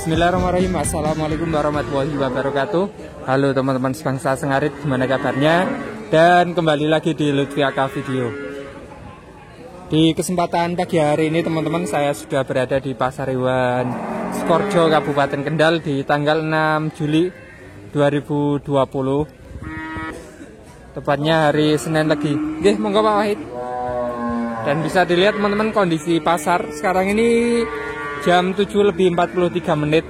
Bismillahirrahmanirrahim. Assalamualaikum warahmatullahi wabarakatuh. Halo teman-teman sebangsa Sengarit, gimana kabarnya? Dan kembali lagi di Lutfi Aka Video. Di kesempatan pagi hari ini teman-teman, saya sudah berada di Pasar Hewan Sukorejo, Kabupaten Kendal di tanggal 6 Juli 2020. Tepatnya hari Senin lagi. Oke, monggo Pak Wahid. Dan bisa dilihat teman-teman kondisi pasar sekarang ini jam 7:43,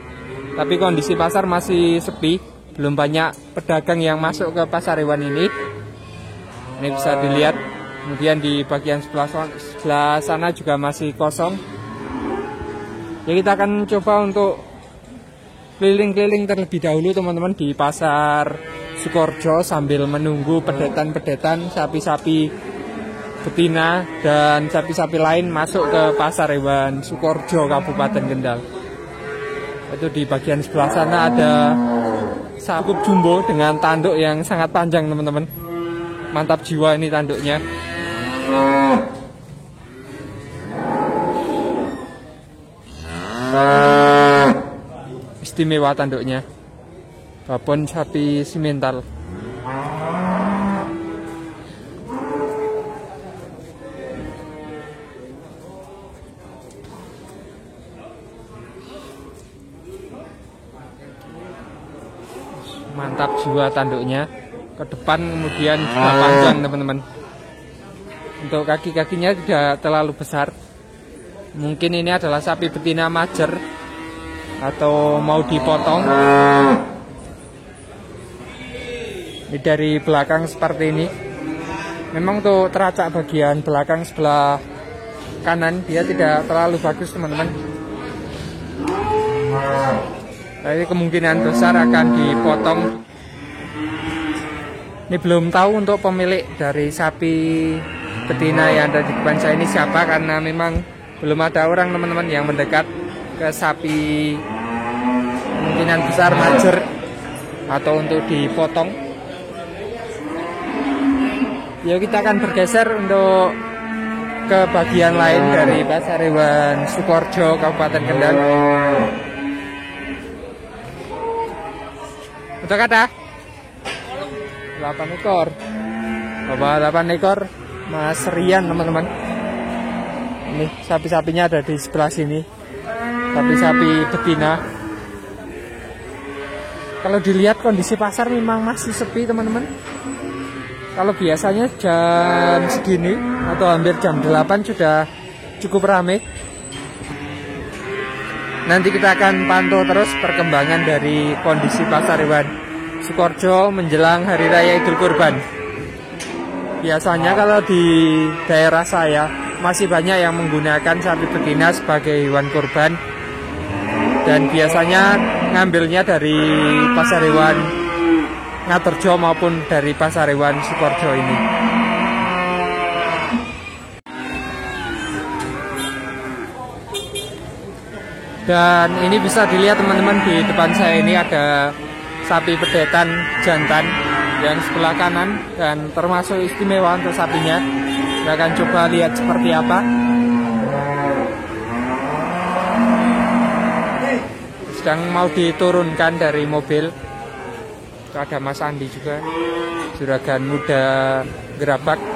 tapi kondisi pasar masih sepi, belum banyak pedagang yang masuk ke pasar hewan ini. Ini bisa dilihat, kemudian di bagian sebelah sana juga masih kosong. Ya, kita akan coba untuk keliling-keliling terlebih dahulu teman-teman di pasar Sukorejo sambil menunggu pedetan-pedetan sapi-sapi betina dan sapi-sapi lain masuk ke pasar hewan Sukorejo Kabupaten Kendal. Itu di bagian sebelah sana ada sapi jumbo dengan tanduk yang sangat panjang teman-teman. Mantap jiwa ini tanduknya. Istimewa tanduknya. Babon sapi simental. Mantap jiwa tanduknya, ke depan kemudian juga panjang teman-teman. Untuk kaki-kakinya tidak terlalu besar. Mungkin ini adalah sapi betina majer atau mau dipotong. Ini dari belakang seperti ini. Memang untuk teracak bagian belakang sebelah kanan dia tidak terlalu bagus teman-teman. Tapi kemungkinan besar akan dipotong. Ini belum tahu untuk pemilik dari sapi betina yang ada di depan saya ini siapa, karena memang belum ada orang teman-teman yang mendekat ke sapi kemungkinan besar majer atau untuk dipotong. Ya, kita akan bergeser untuk ke bagian lain dari Pasar Hewan Sukorejo Kabupaten Kendal. Untuk kata 8 ekor. Bawa 8 ekor Mas Rian teman-teman. Ini sapi-sapinya ada di sebelah sini. Sapi-sapi betina. Kalau dilihat kondisi pasar memang masih sepi teman-teman. Kalau biasanya jam segini atau hampir jam 8 sudah cukup ramai. Nanti kita akan pantau terus perkembangan dari kondisi pasar hewan Sukorejo menjelang Hari Raya Idul Kurban. Biasanya kalau di daerah saya masih banyak yang menggunakan sapi betina sebagai hewan kurban. Dan biasanya ngambilnya dari pasar hewan Ngaterjo maupun dari pasar hewan Sukorejo ini. Dan ini bisa dilihat teman-teman, di depan saya ini ada sapi pedetan jantan yang sebelah kanan dan termasuk istimewa untuk sapinya. Kita akan coba lihat seperti apa. Sedang mau diturunkan dari mobil. Itu ada Mas Andi juga, juragan muda gerabak.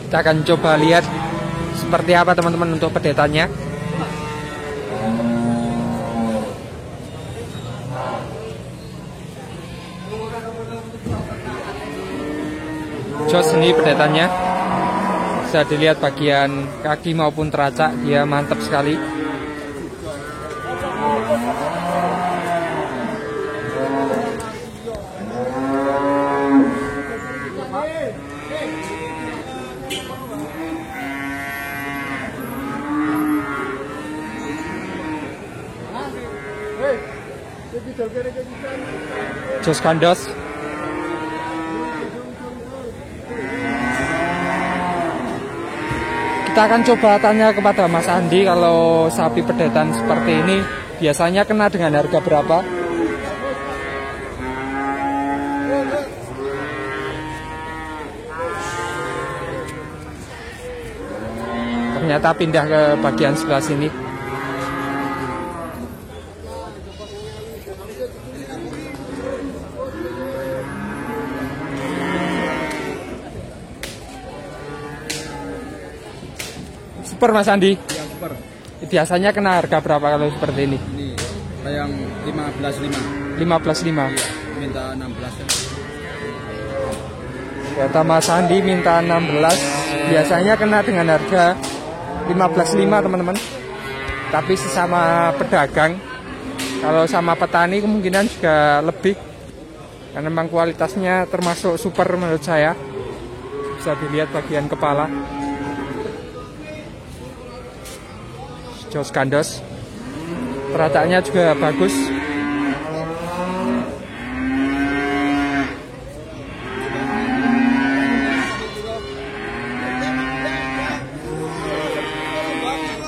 Kita akan coba lihat seperti apa teman-teman untuk pedetannya. Jos ini pedetannya. Bisa dilihat bagian kaki maupun teracak, dia mantap sekali. Jos kandos. Kita akan coba tanya kepada Mas Andi, kalau sapi pedetan seperti ini biasanya kena dengan harga berapa? ternyata pindah ke bagian sebelah sini. Super Mas Andi. Ya, super. Biasanya kena harga berapa kalau seperti ini? Ini yang 15.5. 15.5. Iya, minta 16 ya. Kata Mas Andi minta 16. Biasanya kena dengan harga 15.5 teman-teman. Tapi sesama pedagang, kalau sama petani kemungkinan juga lebih. Karena memang kualitasnya termasuk super menurut saya. Bisa dilihat bagian kepala. Jos Gandos, perataannya juga bagus.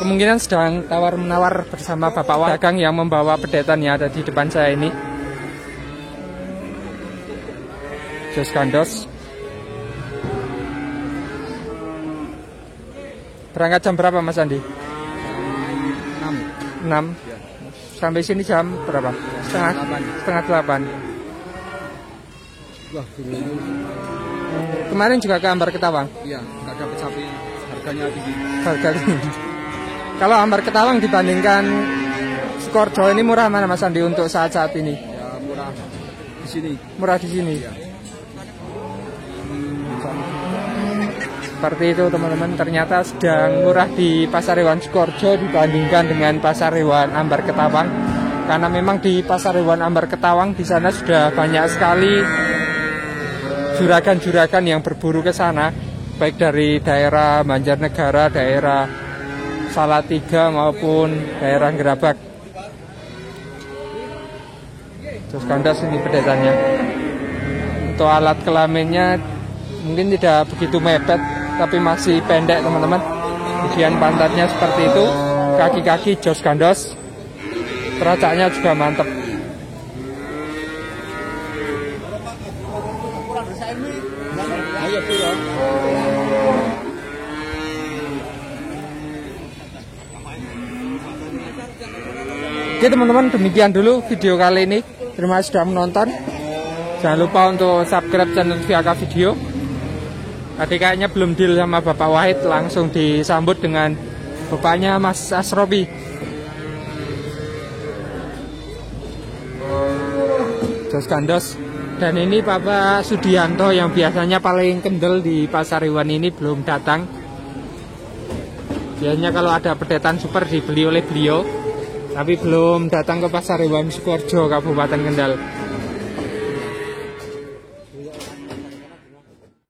Kemungkinan sedang tawar-menawar bersama Bapak dagang yang membawa pedetan yang ada di depan saya ini. Jos Gandos. Berangkat jam berapa Mas Andi? 6. Ya. Sampai sini jam berapa? Setengah 8. Wah, Kemarin juga ke Ambar Ketawang? Iya, nggak dapat sapi, harganya tinggi. Harga tinggi. Kalau Ambar Ketawang dibandingkan Sukoharjo ini murah mana Mas Andi untuk saat-saat ini? Ya, murah di sini. Murah di sini. Ya. Seperti itu teman-teman, ternyata sedang murah di Pasar Hewan Sukoharjo dibandingkan dengan Pasar Hewan Ambar Ketawang. Karena memang di Pasar Hewan Ambar Ketawang di sana sudah banyak sekali juragan-juragan yang berburu ke sana, baik dari daerah Banjarnegara, daerah Salatiga maupun daerah Gerabak. Terus kandas ini pedetannya. Untuk alat kelaminnya mungkin tidak begitu mepet, tapi masih pendek teman-teman. Bagian pantatnya seperti itu, kaki-kaki Jos Gandos, teracaknya juga mantap. Oke teman-teman, demikian dulu video kali ini. Terima kasih sudah menonton. Jangan lupa untuk subscribe channel Viaka Video. Tadi kayaknya belum deal sama Bapak Wahid, langsung disambut dengan bapaknya Mas Asrobi. Jos Gandos. Dan ini Bapak Sudianto yang biasanya paling kendel di Pasar Hewan ini belum datang. Biasanya kalau ada pedetan super dibeli oleh beliau, tapi belum datang ke Pasar Hewan Sukoharjo, Kabupaten Kendal.